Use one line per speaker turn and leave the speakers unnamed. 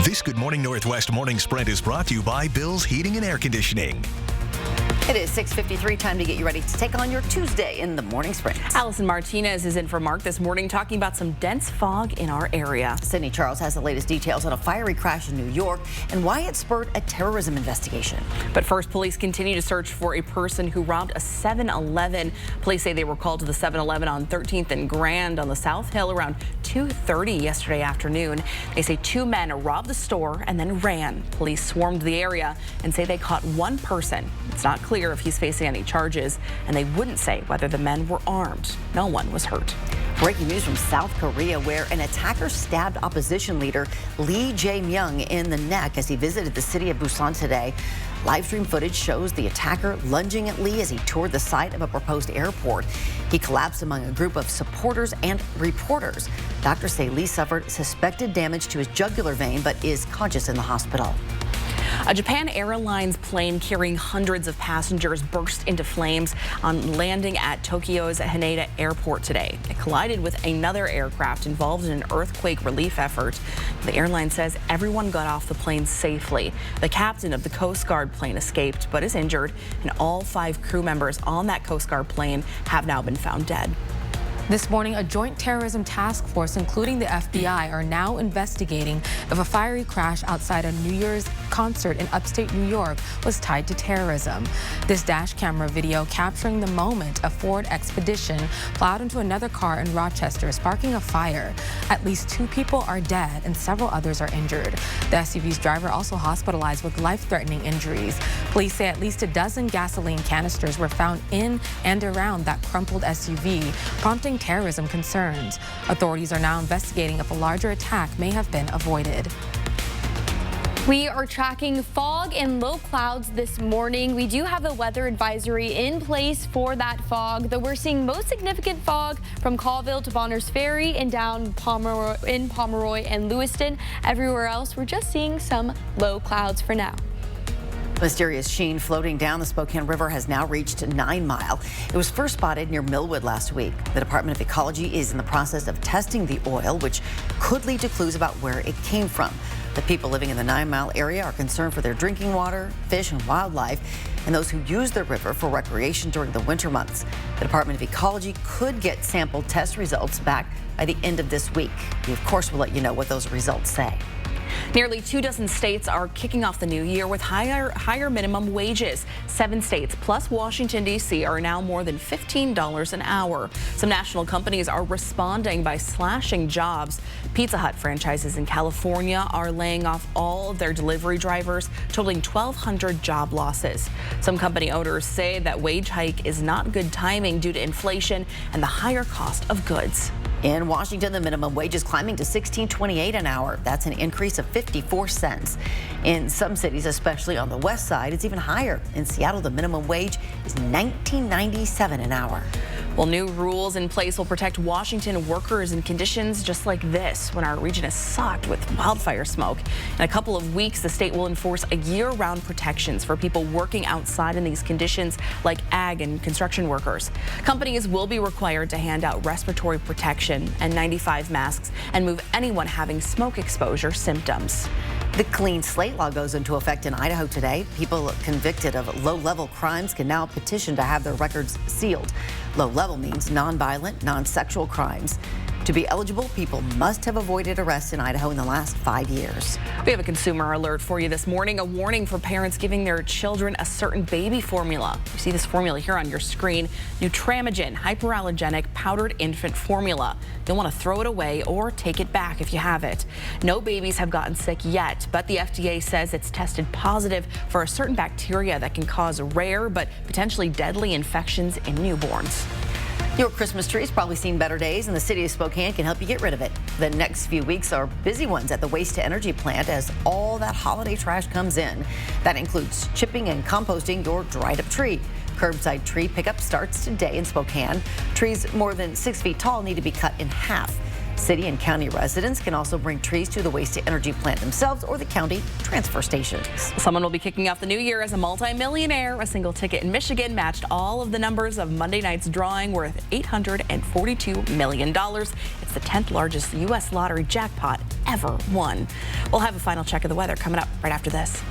This Good Morning Northwest Morning Sprint is brought to you by Bill's Heating and Air Conditioning.
It is 6:53, time to get you ready to take on your Tuesday in the Morning Sprint.
Allison Martinez is in for Mark this morning, talking about some dense fog in our area.
Sydney Charles has the latest details on a fiery crash in New York and why it spurred a terrorism investigation.
But first, police continue to search for a person who robbed a 7-Eleven. Police say they were called to the 7-Eleven on 13th and Grand on the South Hill around 2:30 yesterday afternoon. They say two men robbed the store and then ran. Police swarmed the area and say they caught one person. It's not clear if he's facing any charges, and they wouldn't say whether the men were armed. No one was hurt.
Breaking news from South Korea, where an attacker stabbed opposition leader Lee Jae-myung in the neck as he visited the city of Busan today. Live stream footage shows the attacker lunging at Lee as he toured the site of a proposed airport. He collapsed among a group of supporters and reporters. Doctors say Lee suffered suspected damage to his jugular vein but is conscious in the hospital.
A Japan Airlines plane carrying hundreds of passengers burst into flames on landing at Tokyo's Haneda Airport today. It collided with another aircraft involved in an earthquake relief effort. The airline says everyone got off the plane safely. The captain of the Coast Guard plane escaped but is injured, and all 5 crew members on that Coast Guard plane have now been found dead.
This morning, a joint terrorism task force, including the FBI, are now investigating if a fiery crash outside a New Year's concert in upstate New York was tied to terrorism. This dash camera video capturing the moment a Ford Expedition plowed into another car in Rochester, sparking a fire. At least 2 people are dead and several others are injured. The SUV's driver also hospitalized with life-threatening injuries. Police say at least a dozen gasoline canisters were found in and around that crumpled SUV, prompting terrorism concerns. Authorities are now investigating if a larger attack may have been avoided.
We are tracking fog and low clouds this morning. We do have a weather advisory in place for that fog, though we're seeing most significant fog from Colville to Bonners Ferry and down Pomeroy and Lewiston. Everywhere else, we're just seeing some low clouds for now.
Mysterious sheen floating down the Spokane River has now reached 9 Mile. It was first spotted near Millwood last week. The Department of Ecology is in the process of testing the oil, which could lead to clues about where it came from. The people living in the 9 Mile area are concerned for their drinking water, fish, and wildlife, and those who use the river for recreation during the winter months. The Department of Ecology could get sample test results back by the end of this week. We, of course, will let you know what those results say.
Nearly 24 states are kicking off the new year with higher minimum wages. 7 states plus Washington, D.C. are now more than $15 an hour. Some national companies are responding by slashing jobs. Pizza Hut franchises in California are laying off all of their delivery drivers, totaling 1,200 job losses. Some company owners say that wage hike is not good timing due to inflation and the higher cost of goods.
In Washington, the minimum wage is climbing to $16.28 an hour. That's an increase of 54 cents. In some cities, especially on the west side, it's even higher. In Seattle, the minimum wage is $19.97 an hour.
Well, new rules in place will protect Washington workers in conditions just like this when our region is socked with wildfire smoke. In a couple of weeks, the state will enforce a year-round protections for people working outside in these conditions like ag and construction workers. Companies will be required to hand out respiratory protection and 95 masks and move anyone having smoke exposure symptoms.
The Clean Slate Law goes into effect in Idaho today. People convicted of low-level crimes can now petition to have their records sealed. Low-level means non-violent, non-sexual crimes. To be eligible, people must have avoided arrest in Idaho in the last 5 years.
We have a consumer alert for you this morning. A warning for parents giving their children a certain baby formula. You see this formula here on your screen. Nutramigen hyperallergenic powdered infant formula. You'll want to throw it away or take it back if you have it. No babies have gotten sick yet, but the FDA says it's tested positive for a certain bacteria that can cause rare but potentially deadly infections in newborns.
Your Christmas tree's probably seen better days, and the city of Spokane can help you get rid of it. The next few weeks are busy ones at the waste-to-energy plant as all that holiday trash comes in. That includes chipping and composting your dried-up tree. Curbside tree pickup starts today in Spokane. Trees more than 6 feet tall need to be cut in half. City and county residents can also bring trees to the waste-to-energy plant themselves or the county transfer stations.
Someone will be kicking off the new year as a multimillionaire. A single ticket in Michigan matched all of the numbers of Monday night's drawing, worth $842 million. It's the 10th largest U.S. lottery jackpot ever won. We'll have a final check of the weather coming up right after this.